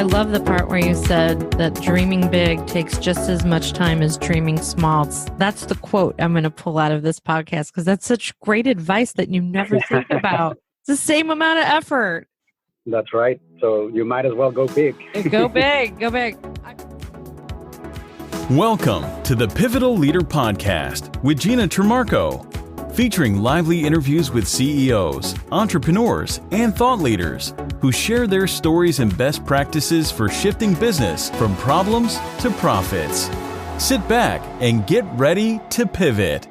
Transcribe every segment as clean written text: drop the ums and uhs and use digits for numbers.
I love the part where you said that dreaming big takes just as much time as dreaming small. That's the quote I'm going to pull out of this podcast because that's such great advice that you never think about. It's the same amount of effort. That's right. So you might as well go big. Go big. Go big. Welcome to the Pivotal Leader Podcast with Gina Trimarco, featuring lively interviews with CEOs, entrepreneurs, and thought leaders who share their stories and best practices for shifting business from problems to profits. Sit back and get ready to pivot.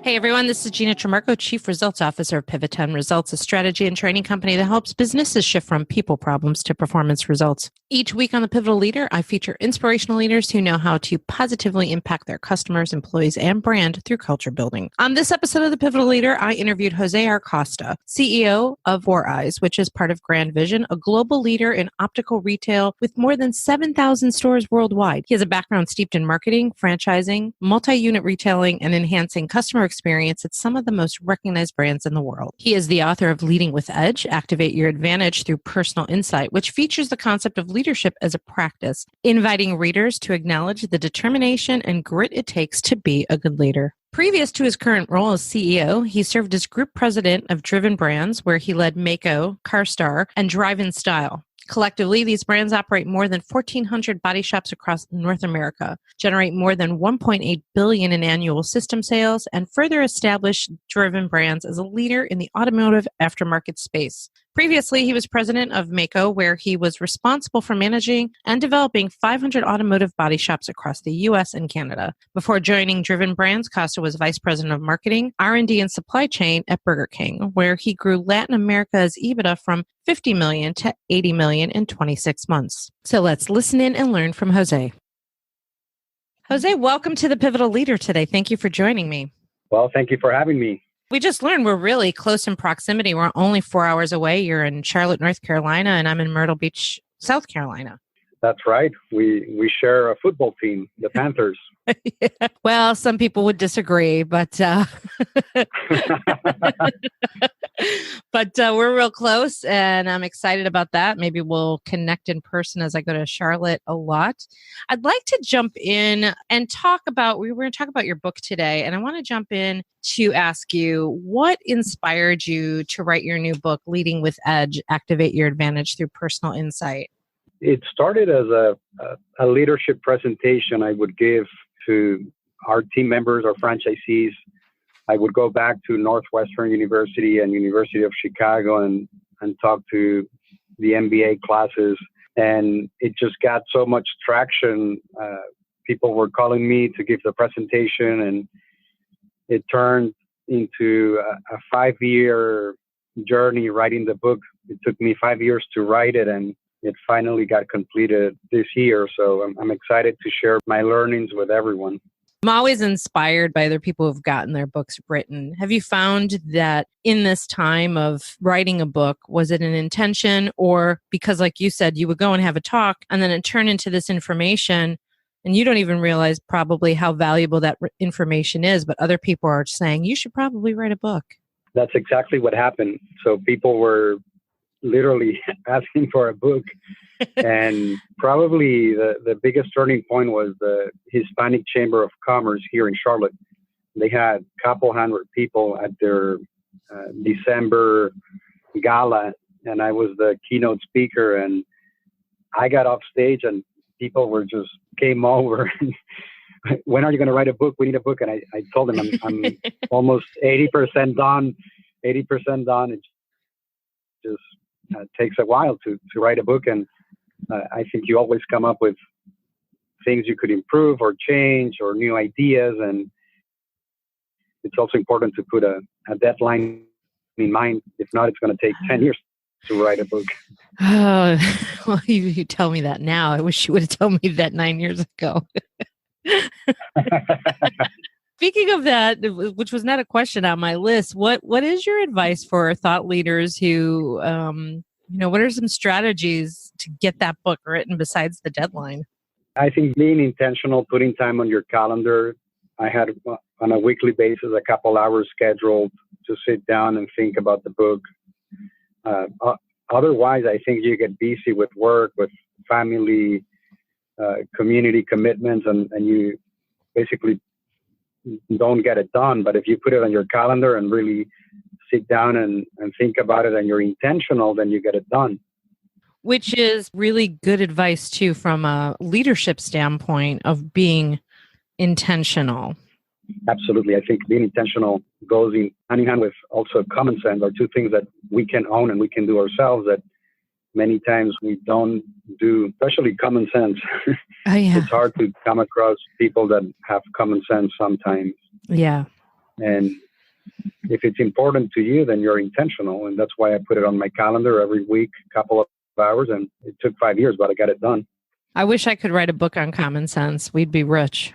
Hey everyone, this is Gina Trimarco, Chief Results Officer of Pivot 10 Results, a strategy and training company that helps businesses shift from people problems to performance results. Each week on The Pivotal Leader, I feature inspirational leaders who know how to positively impact their customers, employees, and brand through culture building. On this episode of The Pivotal Leader, I interviewed Jose R. Costa, CEO of 4Eyes, which is part of GrandVision, a global leader in optical retail with more than 7,000 stores worldwide. He has a background steeped in marketing, franchising, multi-unit retailing, and enhancing customer experience at some of the most recognized brands in the world. He is the author of Leading with Edge, Activate Your Advantage Through Personal Insight, which features the concept of leadership as a practice, inviting readers to acknowledge the determination and grit it takes to be a good leader. Previous to his current role as CEO, he served as Group President of Driven Brands, where he led MAACO, CARSTAR, and Drive in Style. Collectively, these brands operate more than 1,400 body shops across North America, generate more than $1.8 billion in annual system sales, and further establish Driven Brands as a leader in the automotive aftermarket space. Previously, he was president of MAACO, where he was responsible for managing and developing 500 automotive body shops across the U.S. and Canada. Before joining Driven Brands, Costa was vice president of marketing, R&D, and supply chain at Burger King, where he grew Latin America's EBITDA from $50 million to $80 million in 26 months. So let's listen in and learn from Jose. Jose, welcome to the Pivotal Leader today. Thank you for joining me. Well, thank you for having me. We just learned we're really close in proximity. We're only 4 hours away. You're in Charlotte, North Carolina, and I'm in Myrtle Beach, South Carolina. That's right. We share a football team, the Panthers. Yeah. Well, some people would disagree, but we're real close, and I'm excited about that. Maybe we'll connect in person as I go to Charlotte a lot. I'd like to jump in and talk about, we're going to talk about your book today, and I want to jump in to ask you, what inspired you to write your new book, Leading with Edge, Activate Your Advantage Through Personal Insight? It started as a leadership presentation I would give to our team members, our franchisees. I would go back to Northwestern University and University of Chicago and talk to the MBA classes. And it just got so much traction. People were calling me to give the presentation, and it turned into a 5-year journey writing the book. It took me 5 years to write it, and it finally got completed this year. So I'm excited to share my learnings with everyone. I'm always inspired by other people who've gotten their books written. Have you found that in this time of writing a book, was it an intention, or because, like you said, you would go and have a talk and then it turned into this information and you don't even realize probably how valuable that information is, but other people are saying, you should probably write a book? That's exactly what happened. So people were literally asking for a book. And probably the biggest turning point was the Hispanic Chamber of Commerce here in Charlotte. They had a couple hundred people at their December gala, and I was the keynote speaker. And I got off stage and people were just came over. When are you going to write a book? We need a book. And I told them I'm almost 80% done. 80% done. It just takes a while to write a book, and I think you always come up with things you could improve or change or new ideas, and it's also important to put a deadline in mind. If not, it's going to take 10 years to write a book. Oh, well, you tell me that now. I wish you would have told me that 9 years ago. Speaking of that, which was not a question on my list, what is your advice for thought leaders who, what are some strategies to get that book written besides the deadline? I think being intentional, putting time on your calendar. I had on a weekly basis a couple hours scheduled to sit down and think about the book. otherwise, I think you get busy with work, with family, community commitments, and you basically don't get it done. But if you put it on your calendar and really sit down and think about it and you're intentional, then you get it done. Which is really good advice too from a leadership standpoint of being intentional. Absolutely. I think being intentional goes hand in hand with also common sense, are two things that we can own and we can do ourselves that many times we don't do, especially common sense. Oh, yeah. It's hard to come across people that have common sense sometimes. Yeah. And if it's important to you, then you're intentional. And that's why I put it on my calendar every week, couple of hours. And it took 5 years, but I got it done. I wish I could write a book on common sense. We'd be rich.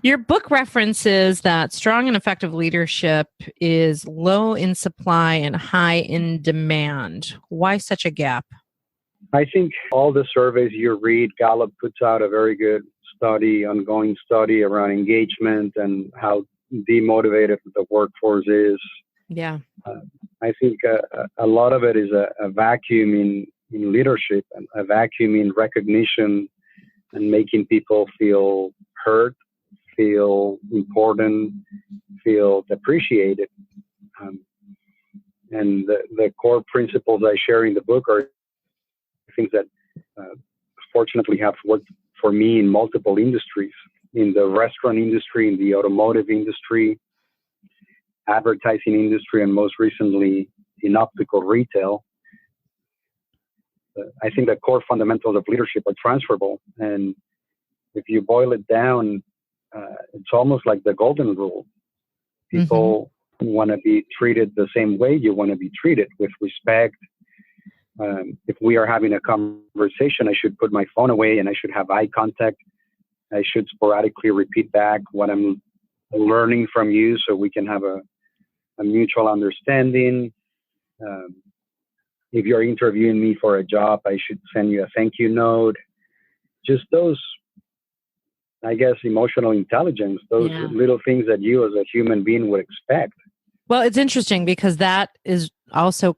Your book references that strong and effective leadership is low in supply and high in demand. Why such a gap? I think all the surveys you read, Gallup puts out a very good study, ongoing study around engagement and how demotivated the workforce is. Yeah. I think a lot of it is a vacuum in leadership and a vacuum in recognition and making people feel heard, feel important, feel appreciated. And the core principles I share in the book are things that fortunately have worked for me in multiple industries, in the restaurant industry, in the automotive industry, advertising industry, and most recently in optical retail. I think the core fundamentals of leadership are transferable. And if you boil it down, it's almost like the golden rule. People want to be treated the same way you want to be treated, with respect. If we are having a conversation, I should put my phone away and I should have eye contact. I should sporadically repeat back what I'm learning from you so we can have a mutual understanding. If you're interviewing me for a job, I should send you a thank you note. Just those, I guess, emotional intelligence, those little things that you as a human being would expect. Well, it's interesting because that is also,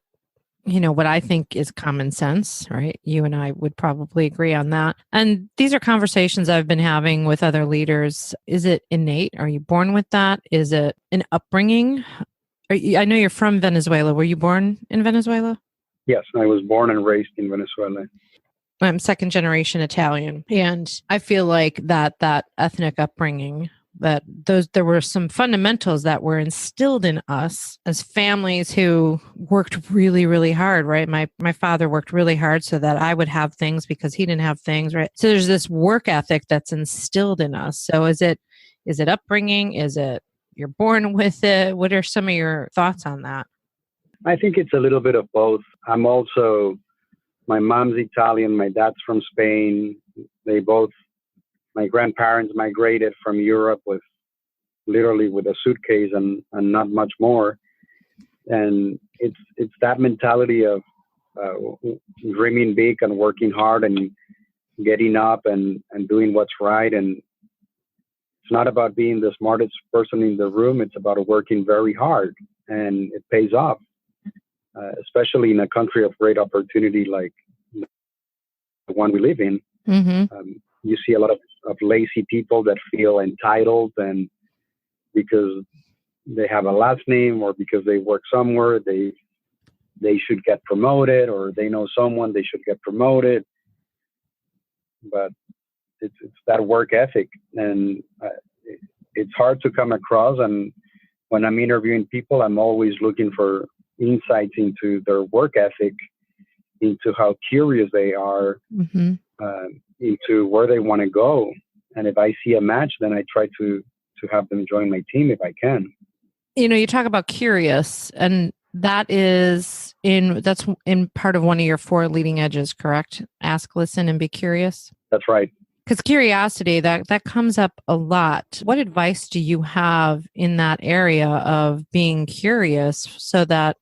what I think is common sense, right? You and I would probably agree on that. And these are conversations I've been having with other leaders. Is it innate? Are you born with that? Is it an upbringing? I know you're from Venezuela. Were you born in Venezuela? Yes, I was born and raised in Venezuela. I'm second generation Italian. And I feel like that ethnic upbringing, that there were some fundamentals that were instilled in us as families who worked really, really hard, right? My father worked really hard so that I would have things because he didn't have things, right? So there's this work ethic that's instilled in us. So is it upbringing? Is it you're born with it? What are some of your thoughts on that? I think it's a little bit of both. My mom's Italian, my dad's from Spain. My grandparents migrated from Europe literally with a suitcase and not much more. And it's that mentality of dreaming big and working hard and getting up and doing what's right. And it's not about being the smartest person in the room. It's about working very hard, and it pays off. Especially in a country of great opportunity like the one we live in. You see a lot of lazy people that feel entitled, and because they have a last name or because they work somewhere, they should get promoted, or they know someone, they should get promoted. But it's that work ethic, and it's hard to come across. And when I'm interviewing people, I'm always looking for insights into their work ethic, into how curious they are, into where they want to go. And if I see a match, then I try to have them join my team if I can. You talk about curious, and that's in part of one of your 4 leading edges, correct? Ask, listen, and be curious. That's right. Because curiosity, that comes up a lot. What advice do you have in that area of being curious so that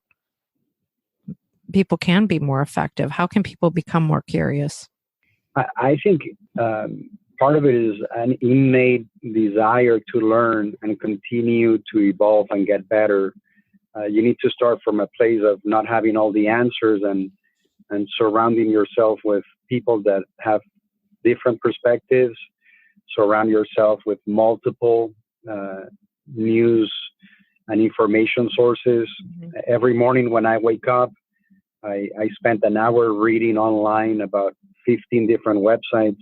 people can be more effective? How can people become more curious? I think part of it is an innate desire to learn and continue to evolve and get better. You need to start from a place of not having all the answers and surrounding yourself with people that have different perspectives. Surround yourself with multiple news and information sources. Mm-hmm. Every morning when I wake up, I spent an hour reading online about 15 different websites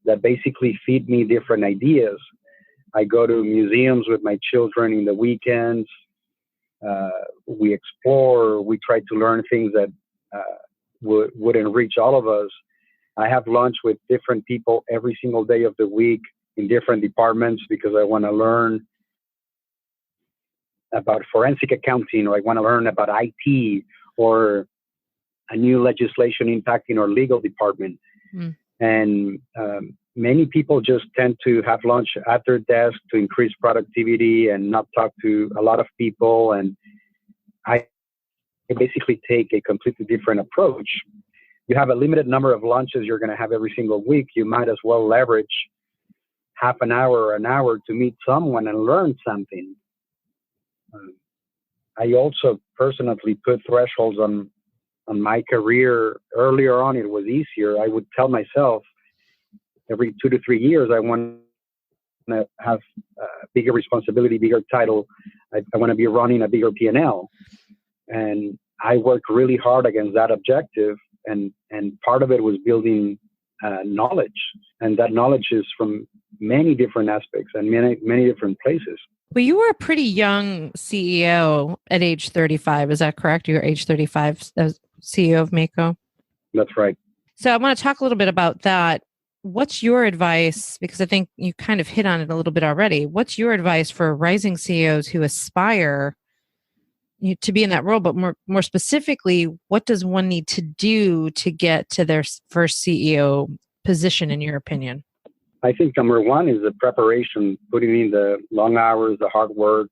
that basically feed me different ideas. I go to museums with my children in the weekends. We explore. We try to learn things that would enrich all of us. I have lunch with different people every single day of the week in different departments because I want to learn about forensic accounting, or I want to learn about IT, or a new legislation impacting our legal department. Mm. And many people just tend to have lunch at their desk to increase productivity and not talk to a lot of people. And I basically take a completely different approach. You have a limited number of lunches you're going to have every single week. You might as well leverage half an hour or an hour to meet someone and learn something. I also personally put thresholds on my career. Earlier on, it was easier. I would tell myself every 2 to 3 years, I want to have bigger responsibility, bigger title. I want to be running a bigger P&L. And I worked really hard against that objective. And part of it was building knowledge. And that knowledge is from many different aspects and many different places. Well, you were a pretty young CEO at age 35. Is that correct? You were age 35 as CEO of MAACO? That's right. So I want to talk a little bit about that. What's your advice? Because I think you kind of hit on it a little bit already. What's your advice for rising CEOs who aspire to be in that role? But more specifically, what does one need to do to get to their first CEO position, in your opinion? I think number one is the preparation, putting in the long hours, the hard work,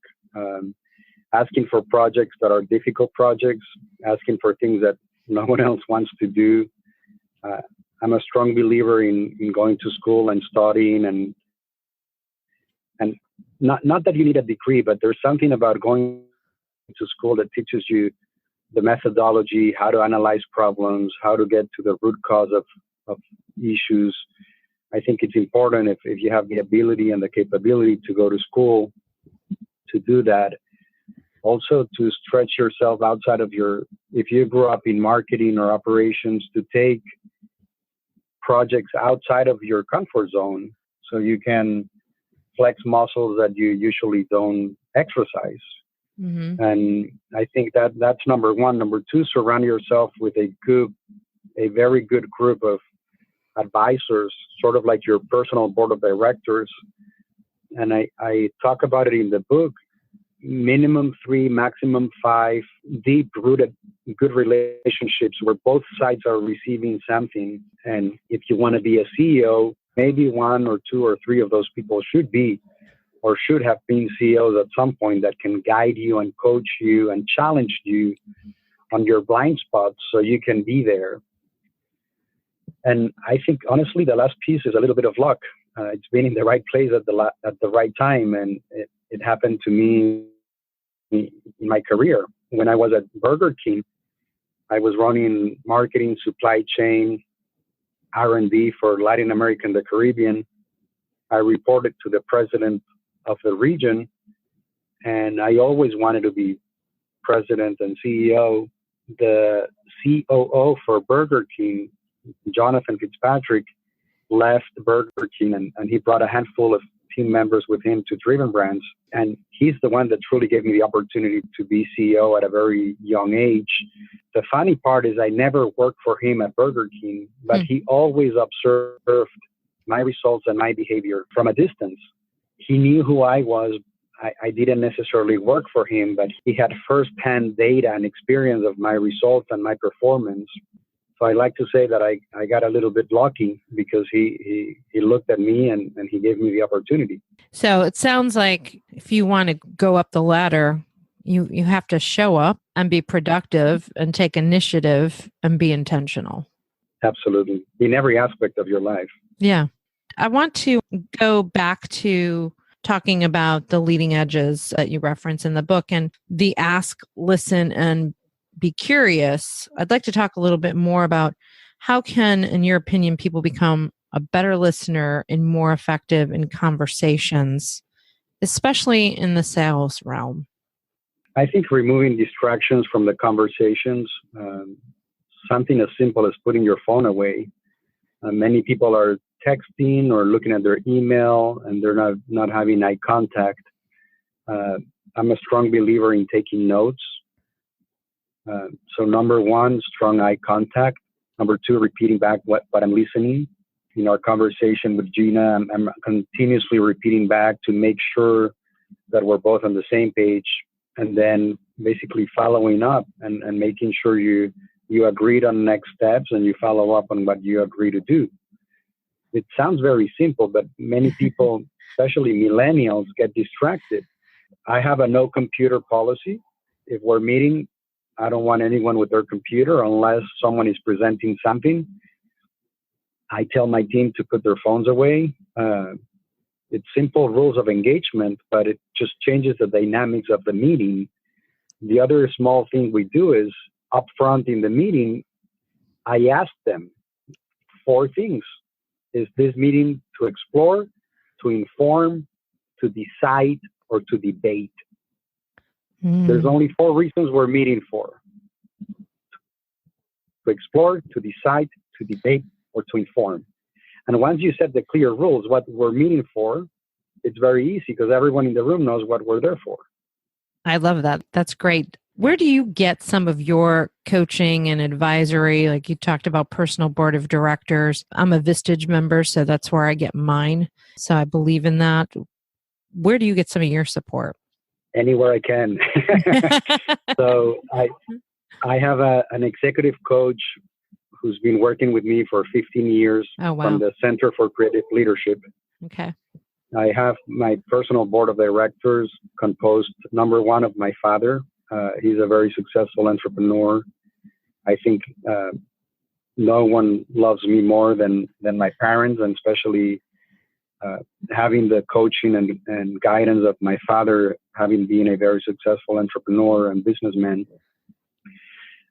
asking for projects that are difficult projects, asking for things that no one else wants to do. I'm a strong believer in going to school and studying, and not that you need a degree, but there's something about going to school that teaches you the methodology, how to analyze problems, how to get to the root cause of issues. I think it's important if you have the ability and the capability to go to school to do that. Also to stretch yourself outside of if you grew up in marketing or operations, to take projects outside of your comfort zone so you can flex muscles that you usually don't exercise. Mm-hmm. And I think that's number one. Number two, surround yourself with a very good group of advisors, sort of like your personal board of directors. And I talk about it in the book. Minimum 3, maximum 5 deep-rooted good relationships where both sides are receiving something. And if you want to be a CEO, maybe 1 or 2 or 3 of those people should be or should have been CEOs at some point that can guide you and coach you and challenge you on your blind spots so you can be there. And I think, honestly, the last piece is a little bit of luck. It's been in the right place at the right time. And it happened to me in my career. When I was at Burger King, I was running marketing, supply chain, R&D for Latin America and the Caribbean. I reported to the president of the region, and I always wanted to be president and CEO. The COO for Burger King, Jonathan Fitzpatrick, left Burger King, and he brought a handful of team members with him to Driven Brands. And he's the one that truly gave me the opportunity to be CEO at a very young age. The funny part is I never worked for him at Burger King, but he always observed my results and my behavior from a distance. He knew who I was. I didn't necessarily work for him, but he had firsthand data and experience of my results and my performance. So I like to say that I got a little bit lucky because he looked at me and he gave me the opportunity. So it sounds like if you want to go up the ladder, you have to show up and be productive and take initiative and be intentional. Absolutely. In every aspect of your life. Yeah. I want to go back to talking about the leading edges that you reference in the book and the ask, listen, and be curious. I'd like to talk a little bit more about how can, in your opinion, people become a better listener and more effective in conversations, especially in the sales realm? I think removing distractions from the conversations, something as simple as putting your phone away. Many people are texting or looking at their email and they're not having eye contact. I'm a strong believer in taking notes. So number one, strong eye contact. Number two, repeating back what I'm listening. In our conversation with Gina, I'm continuously repeating back to make sure that we're both on the same page, and then basically following up and making sure you agreed on next steps and you follow up on what you agree to do. It sounds very simple, but many people, especially millennials, get distracted. I have a no computer policy. If we're meeting, I don't want anyone with their computer unless someone is presenting something. I tell my team to put their phones away. It's simple rules of engagement, but it just changes the dynamics of the meeting. The other small thing we do is up front in the meeting, I ask them 4 things. Is this meeting to explore, to inform, to decide, or to debate? There's only 4 reasons we're meeting for. To explore, to decide, to debate, or to inform. And once you set the clear rules, what we're meeting for, it's very easy because everyone in the room knows what we're there for. I love that. That's great. Where do you get some of your coaching and advisory? Like you talked about personal board of directors. I'm a Vistage member, so that's where I get mine. So I believe in that. Where do you get some of your support? Anywhere I can. So I have an executive coach who's been working with me for 15 years from the Center for Creative Leadership. Okay. I have my personal board of directors composed, number one, of my father. He's a very successful entrepreneur. I think no one loves me more than my parents, and especially having the coaching and guidance of my father, having been a very successful entrepreneur and businessman.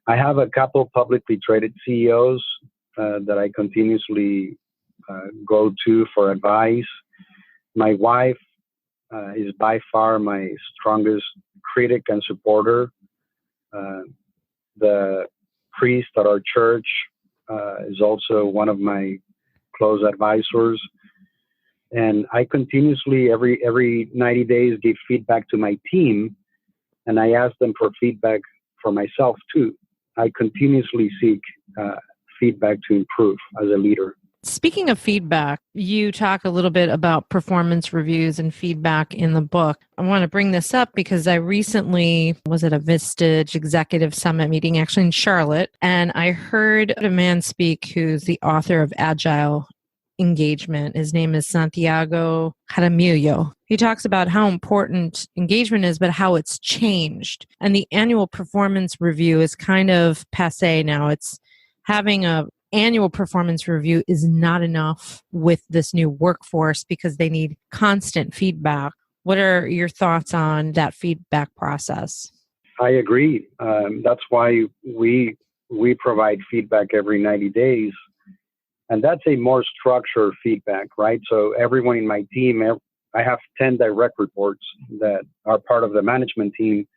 I have a couple publicly traded CEOs that I continuously go to for advice. My wife is by far my strongest critic and supporter. The priest at our church is also one of my close advisors. And I continuously, every 90 days, give feedback to my team, and I ask them for feedback for myself too. I continuously seek feedback to improve as a leader. Speaking of feedback, you talk a little bit about performance reviews and feedback in the book. I want to bring this up because I recently was at a Vistage Executive Summit meeting actually in Charlotte, and I heard a man speak who's the author of Agile Engagement. His name is Santiago Jaramillo. He talks about how important engagement is, but how it's changed. And the annual performance review is kind of passé now. It's having a annual performance review is not enough with this new workforce because they need constant feedback. What are your thoughts on that feedback process? I agree. That's why we provide feedback every 90 days. And that's a more structured feedback, right? So everyone in my team, I have 10 direct reports that are part of the management team.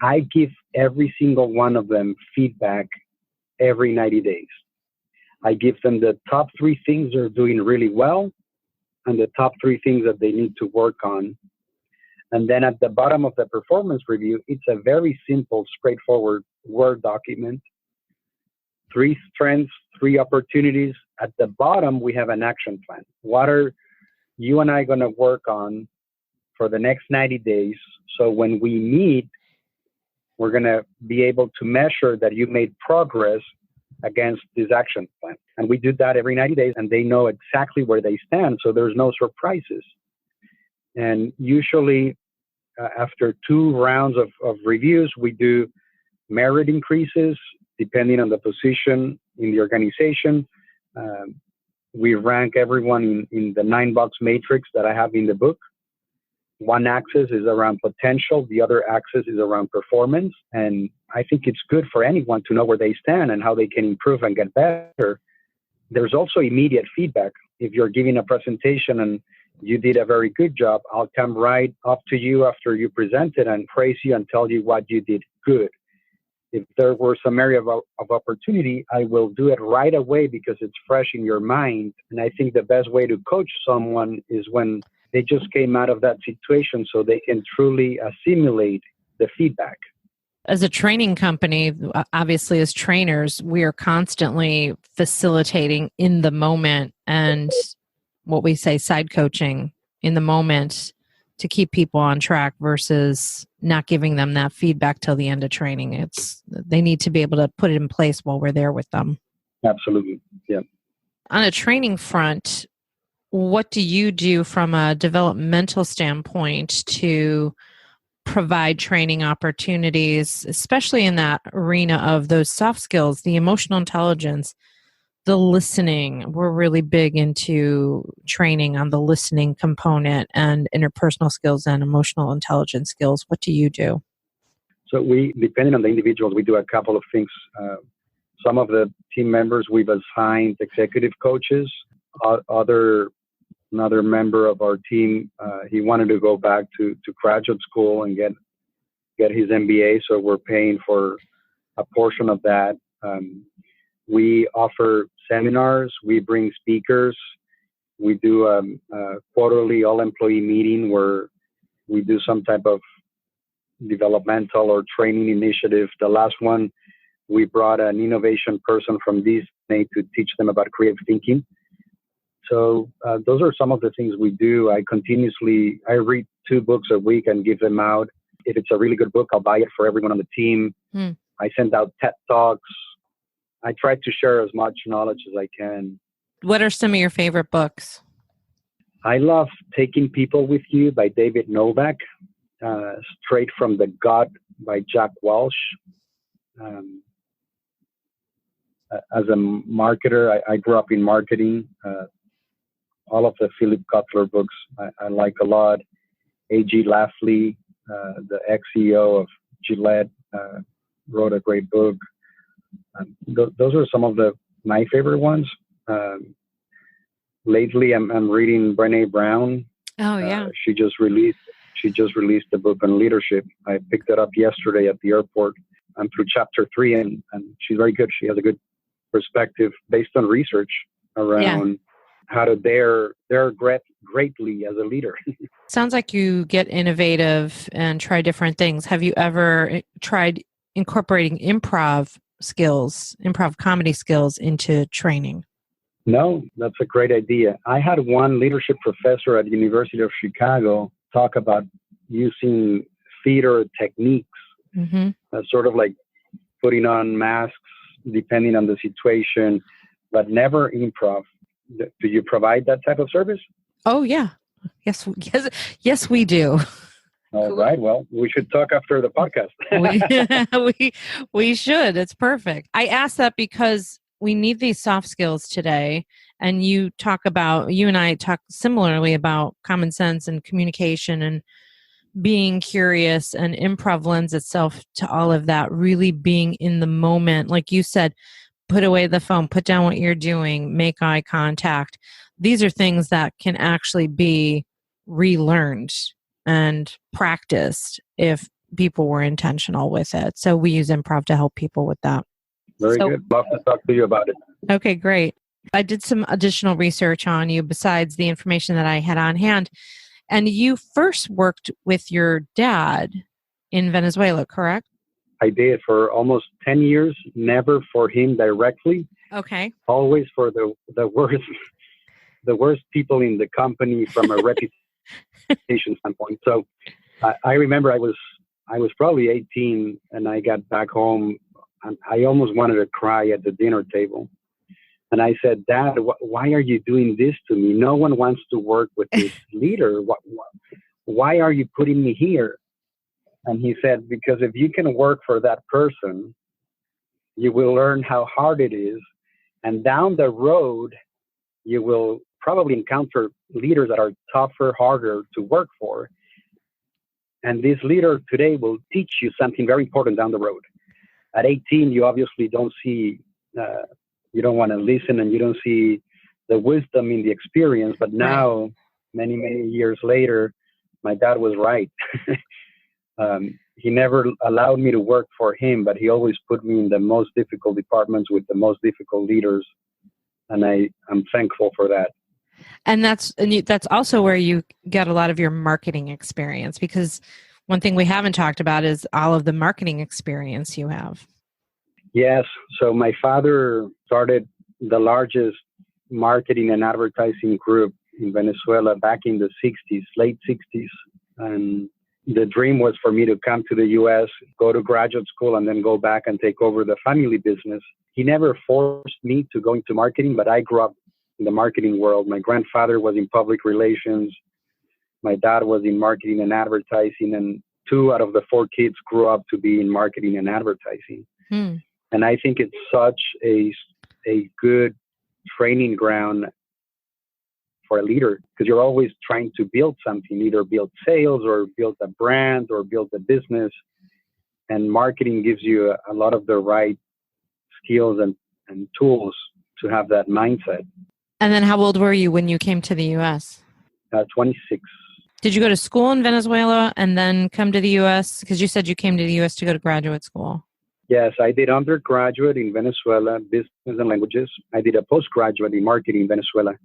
I give every single one of them feedback every 90 days. I give them the top 3 things they're doing really well and the top 3 things that they need to work on. And then at the bottom of the performance review, it's a very simple, straightforward Word document. 3 strengths, 3 opportunities. At the bottom, we have an action plan. What are you and I going to work on for the next 90 days? So when we meet, we're going to be able to measure that you made progress against this action plan. And we do that every 90 days, and they know exactly where they stand, so there's no surprises. And usually, after 2 rounds of reviews, we do merit increases, depending on the position in the organization. We rank everyone in the 9-box matrix that I have in the book. one axis is around potential, the other axis is around performance. And I think it's good for anyone to know where they stand and how they can improve and get better. There's also immediate feedback. If you're giving a presentation and you did a very good job, I'll come right up to you after you present it and praise you and tell you what you did good. If there were some area of opportunity, I will do it right away because it's fresh in your mind. And I think the best way to coach someone is when they just came out of that situation so they can truly assimilate the feedback. As a training company, obviously as trainers, we are constantly facilitating in the moment and what we say side coaching in the moment to keep people on track versus not giving them that feedback till the end of training. They need to be able to put it in place while we're there with them. Absolutely. Yeah. On a training front, what do you do from a developmental standpoint to provide training opportunities, especially in that arena of those soft skills, the emotional intelligence, the listening? We're really big into training on the listening component and interpersonal skills and emotional intelligence skills. What do you do? So depending on the individuals, we do a couple of things. Some of the team members, we've assigned executive coaches. Another member of our team, he wanted to go back to graduate school and get his MBA, so we're paying for a portion of that. We offer seminars. We bring speakers. We do a quarterly all-employee meeting where we do some type of developmental or training initiative. The last one, we brought an innovation person from Disney to teach them about creative thinking. So those are some of the things we do. I read 2 books a week and give them out. If it's a really good book, I'll buy it for everyone on the team. I send out TED Talks. I try to share as much knowledge as I can. What are some of your favorite books? I love Taking People With You by David Novak, Straight from the Gut by Jack Welch. As a marketer, I grew up in marketing. All of the Philip Kotler books I like a lot. A.G. Lafley, the ex-CEO of Gillette, wrote a great book. Those are some of my favorite ones. Lately, I'm reading Brené Brown. Oh yeah. She just released the book on leadership. I picked it up yesterday at the airport. I'm through chapter 3, and she's very good. She has a good perspective based on research around how to dare greatly as a leader. Sounds like you get innovative and try different things. Have you ever tried incorporating improv comedy skills into training? No, that's a great idea. I had one leadership professor at the University of Chicago talk about using theater techniques, sort of like putting on masks depending on the situation, but never improv. Do you provide that type of service? Oh, yeah. Yes, we do. All right. Well, we should talk after the podcast. we should. It's perfect. I ask that because we need these soft skills today. And you and I talk similarly about common sense and communication and being curious, and improv lends itself to all of that, really being in the moment. Like you said, put away the phone, put down what you're doing, make eye contact. These are things that can actually be relearned and practiced if people were intentional with it. So we use improv to help people with that. Very good. Love to talk to you about it. Okay, great. I did some additional research on you besides the information that I had on hand. And you first worked with your dad in Venezuela, correct? I did for almost 10 years, never for him directly. Okay. Always for the worst people in the company from a reputation standpoint. So I remember I was probably 18 and I got back home and I almost wanted to cry at the dinner table. And I said, Dad, why are you doing this to me? No one wants to work with this leader. Why are you putting me here? And he said, because if you can work for that person, you will learn how hard it is. And down the road, you will probably encounter leaders that are tougher, harder to work for. And this leader today will teach you something very important down the road. At 18, you obviously don't see, you don't want to listen, and you don't see the wisdom in the experience. But now, many, many years later, my dad was right. He never allowed me to work for him, but he always put me in the most difficult departments with the most difficult leaders. And I'm thankful for that. And that's also where you get a lot of your marketing experience, because one thing we haven't talked about is all of the marketing experience you have. Yes. So my father started the largest marketing and advertising group in Venezuela back in the 60s, late 60s. And the dream was for me to come to the U.S., go to graduate school, and then go back and take over the family business. He never forced me to go into marketing, but I grew up in the marketing world. My grandfather was in public relations. My dad was in marketing and advertising, and 2 out of the 4 kids grew up to be in marketing and advertising. And I think it's such a good training ground for a leader, because you're always trying to build something, either build sales or build a brand or build a business. And marketing gives you a lot of the right skills and tools to have that mindset. And then how old were you when you came to the U.S.? 26. Did you go to school in Venezuela and then come to the U.S.? Because you said you came to the U.S. to go to graduate school. Yes, I did undergraduate in Venezuela, business and languages. I did a postgraduate in marketing in Venezuela.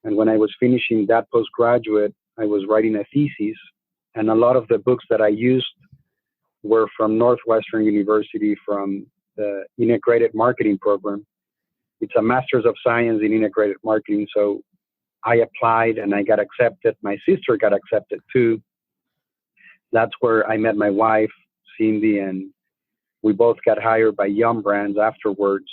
And when I was finishing that postgraduate, I was writing a thesis. And a lot of the books that I used were from Northwestern University, from the integrated marketing program. It's a master's of science in integrated marketing. So I applied and I got accepted. My sister got accepted too. That's where I met my wife, Cindy, and we both got hired by Yum Brands afterwards.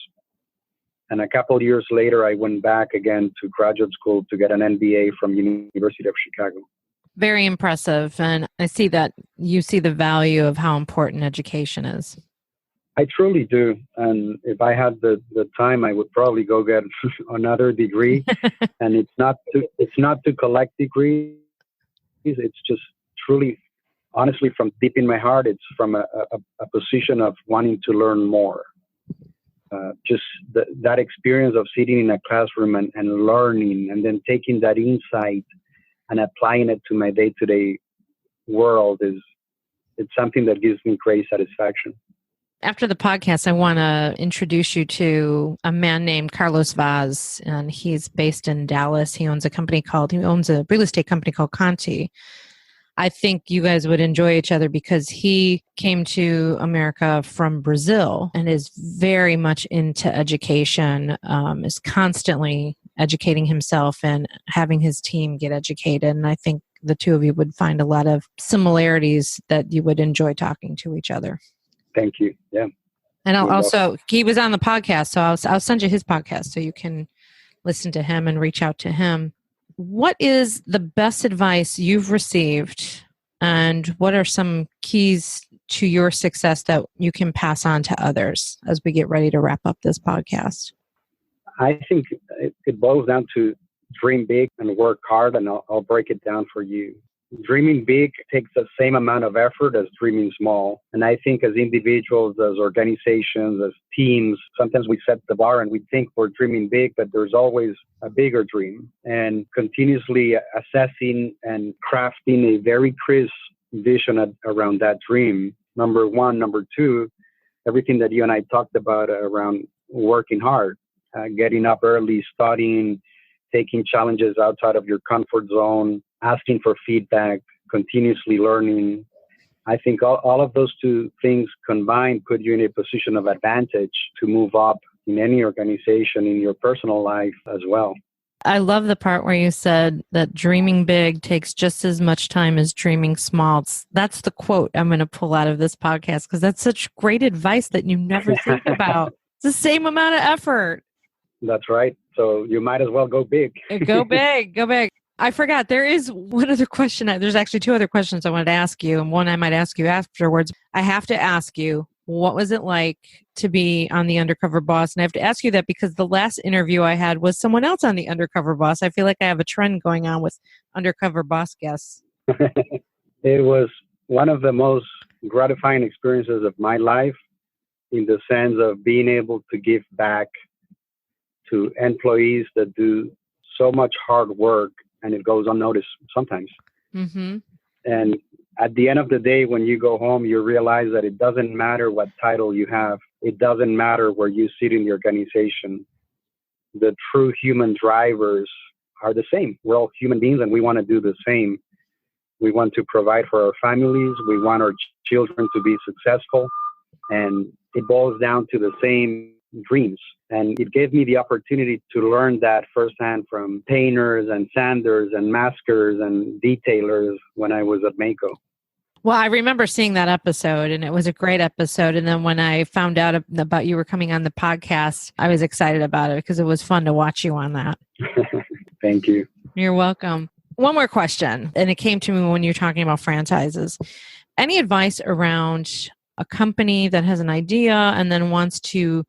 And a couple of years later, I went back again to graduate school to get an MBA from University of Chicago. Very impressive. And I see that you see the value of how important education is. I truly do. And if I had the time, I would probably go get another degree. And it's not to collect degrees. It's just truly, honestly, from deep in my heart, it's from a position of wanting to learn more. Just that experience of sitting in a classroom and learning, and then taking that insight and applying it to my day-to-day world it's something that gives me great satisfaction. After the podcast, I want to introduce you to a man named Carlos Vaz, and he's based in Dallas. He owns a real estate company called Conti. I think you guys would enjoy each other because he came to America from Brazil and is very much into education, is constantly educating himself and having his team get educated. And I think the two of you would find a lot of similarities that you would enjoy talking to each other. Thank you. Yeah. And he was on the podcast, so I'll send you his podcast so you can listen to him and reach out to him. What is the best advice you've received, and what are some keys to your success that you can pass on to others as we get ready to wrap up this podcast? I think it boils down to dream big and work hard, and I'll break it down for you. Dreaming big takes the same amount of effort as dreaming small. And I think as individuals, as organizations, as teams, sometimes we set the bar and we think we're dreaming big, but there's always a bigger dream. And continuously assessing and crafting a very crisp vision around that dream. Number one. Number two, everything that you and I talked about around working hard, getting up early, studying, taking challenges outside of your comfort zone, asking for feedback, continuously learning. I think all of those two things combined put you in a position of advantage to move up in any organization, in your personal life as well. I love the part where you said that dreaming big takes just as much time as dreaming small. That's the quote I'm going to pull out of this podcast, because that's such great advice that you never think about. It's the same amount of effort. That's right. So you might as well go big. Go big. Go big. I forgot. There is one other question. There's actually two other questions I wanted to ask you, and one I might ask you afterwards. I have to ask you, what was it like to be on the Undercover Boss? And I have to ask you that because the last interview I had was someone else on the Undercover Boss. I feel like I have a trend going on with Undercover Boss guests. It was one of the most gratifying experiences of my life, in the sense of being able to give back to employees that do so much hard work and it goes unnoticed sometimes. Mm-hmm. And at the end of the day, when you go home, you realize that it doesn't matter what title you have. It doesn't matter where you sit in the organization. The true human drivers are the same. We're all human beings and we want to do the same. We want to provide for our families. We want our children to be successful. And it boils down to the same dreams. And it gave me the opportunity to learn that firsthand from painters and sanders and maskers and detailers when I was at MAACO. Well, I remember seeing that episode and it was a great episode. And then when I found out about you were coming on the podcast, I was excited about it because it was fun to watch you on that. Thank you. You're welcome. One more question, and it came to me when you're talking about franchises. Any advice around a company that has an idea and then wants to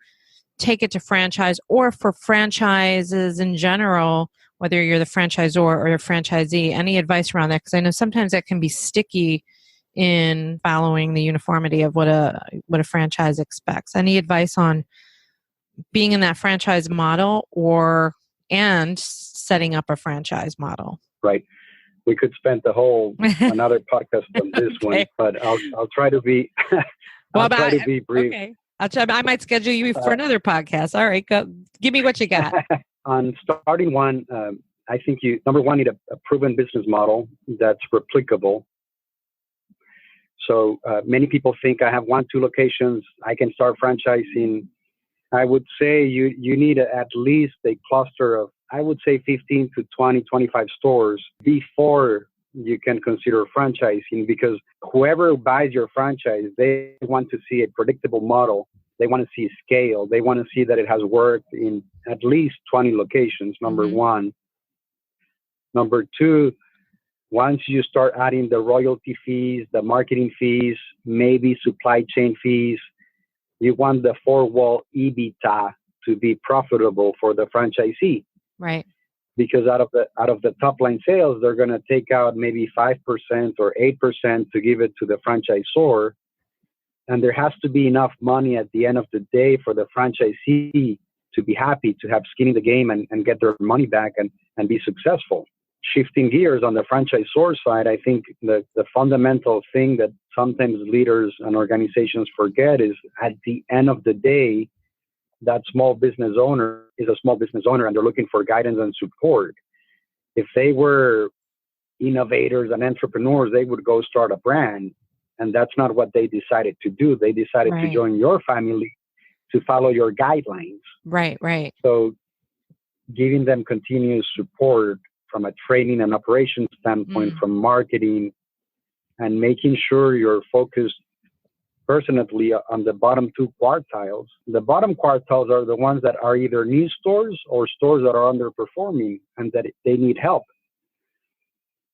take it to franchise, or for franchises in general, whether you're the franchisor or a franchisee, any advice around that? Because I know sometimes that can be sticky in following the uniformity of what a franchise expects. Any advice on being in that franchise model and setting up a franchise model? Right. We could spend the whole another podcast on this one, but I'll try to be try to be brief. Okay. I might schedule you for another podcast. All right, go. Give me what you got. On starting one, I think you, number one, need a proven business model that's replicable. So many people think I have 1-2 locations, I can start franchising. I would say you need at least a cluster of, I would say 15 to 20, 25 stores before you can consider franchising, because whoever buys your franchise, they want to see a predictable model. They want to see scale. They want to see that it has worked in at least 20 locations, number one. Number two, once you start adding the royalty fees, the marketing fees, maybe supply chain fees, you want the four-wall EBITDA to be profitable for the franchisee. Right. Because out of the top line sales, they're going to take out maybe 5% or 8% to give it to the franchisor. And there has to be enough money at the end of the day for the franchisee to be happy, to have skin in the game and get their money back and be successful. Shifting gears on the franchisor side, I think the fundamental thing that sometimes leaders and organizations forget is at the end of the day, that small business owner is a small business owner and they're looking for guidance and support. If they were innovators and entrepreneurs, they would go start a brand. And that's not what they decided to do. They decided to join your family to follow your guidelines. Right, right. So giving them continuous support from a training and operations standpoint, from marketing, and making sure you're focused personally on the bottom 2 quartiles. The bottom quartiles are the ones that are either new stores or stores that are underperforming and that they need help.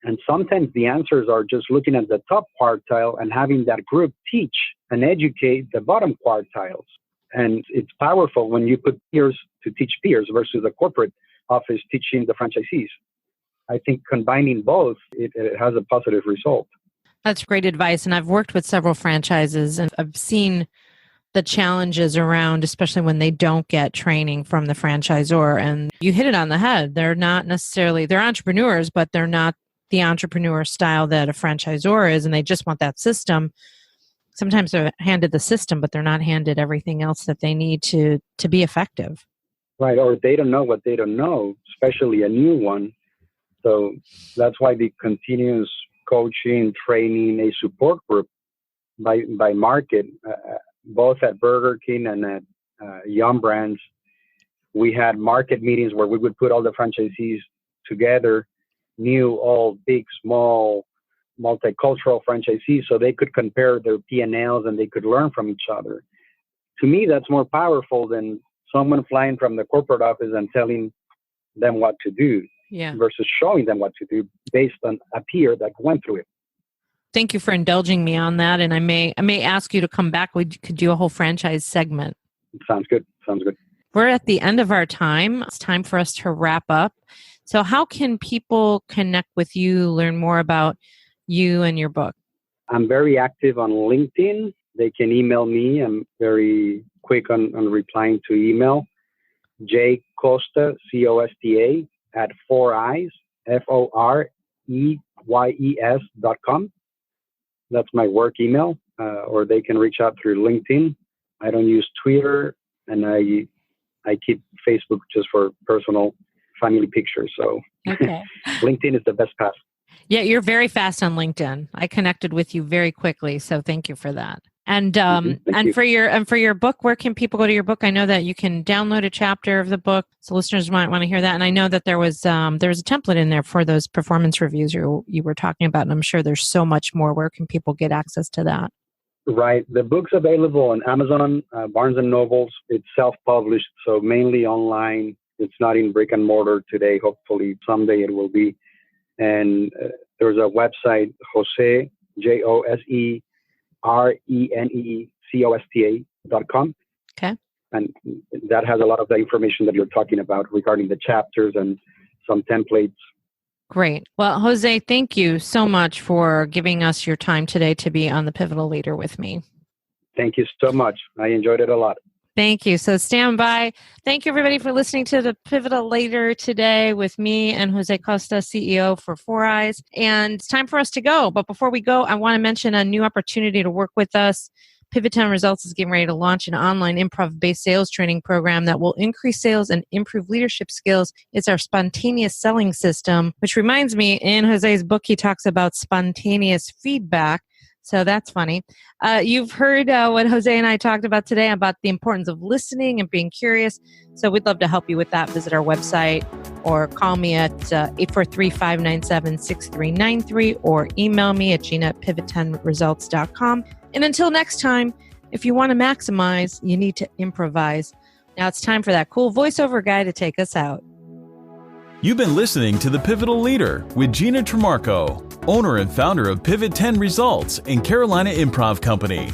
And sometimes the answers are just looking at the top quartile and having that group teach and educate the bottom quartiles. And it's powerful when you put peers to teach peers versus a corporate office teaching the franchisees. I think combining both, it has a positive result. That's great advice. And I've worked with several franchises and I've seen the challenges around, especially when they don't get training from the franchisor. And you hit it on the head. They're not necessarily, they're entrepreneurs, but they're not the entrepreneur style that a franchisor is. And they just want that system. Sometimes they're handed the system, but they're not handed everything else that they need to be effective. Right. Or they don't know what they don't know, especially a new one. So that's why the continuous coaching, training, a support group by market, both at Burger King and at Yum Brands, we had market meetings where we would put all the franchisees together, new, old, big, small, multicultural franchisees, so they could compare their P&Ls and they could learn from each other. To me, that's more powerful than someone flying from the corporate office and telling them what to do. Versus showing them what to do based on a peer that went through it. Thank you for indulging me on that. And I may ask you to come back. We could do a whole franchise segment. Sounds good. Sounds good. We're at the end of our time. It's time for us to wrap up. So how can people connect with you, learn more about you and your book? I'm very active on LinkedIn. They can email me. I'm very quick on replying to email. J Costa, Costa, at 4eyes, FOREYES.com. That's my work email, or they can reach out through LinkedIn. I don't use Twitter, and I keep Facebook just for personal family pictures. So Okay. LinkedIn is the best path. Yeah, you're very fast on LinkedIn. I connected with you very quickly, so thank you for that. And for your book, where can people go to your book? I know that you can download a chapter of the book, so listeners might want to hear that. And I know that there was a template in there for those performance reviews you were talking about, and I'm sure there's so much more. Where can people get access to that? Right, the book's available on Amazon, Barnes and Nobles. It's self-published, so mainly online. It's not in brick and mortar today. Hopefully someday it will be. And there's a website, Jose, JOSERENECOSTA.com. Okay. And that has a lot of the information that you're talking about regarding the chapters and some templates. Great. Well, Jose, thank you so much for giving us your time today to be on the Pivotal Leader with me. Thank you so much. I enjoyed it a lot. Thank you. So stand by. Thank you, everybody, for listening to the Pivotal Leader today with me and Jose Costa, CEO for 4eyes. And it's time for us to go. But before we go, I want to mention a new opportunity to work with us. Pivot 10 Results is getting ready to launch an online improv-based sales training program that will increase sales and improve leadership skills. It's our spontaneous selling system, which reminds me, in Jose's book, he talks about spontaneous feedback. So that's funny. You've heard what Jose and I talked about today about the importance of listening and being curious. So we'd love to help you with that. Visit our website or call me at 843-597-6393 or email me at gina@pivot10results.com. And until next time, if you want to maximize, you need to improvise. Now it's time for that cool voiceover guy to take us out. You've been listening to The Pivotal Leader with Gina Trimarco, owner and founder of Pivot 10 Results and Carolina Improv Company.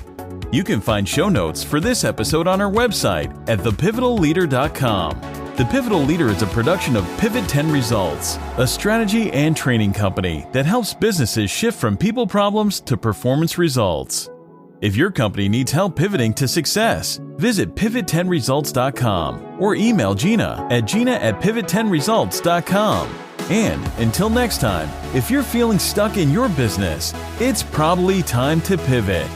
You can find show notes for this episode on our website at thepivotalleader.com. The Pivotal Leader is a production of Pivot 10 Results, a strategy and training company that helps businesses shift from people problems to performance results. If your company needs help pivoting to success, visit pivot10results.com or email Gina at gina@pivot10results.com. And until next time, if you're feeling stuck in your business, it's probably time to pivot.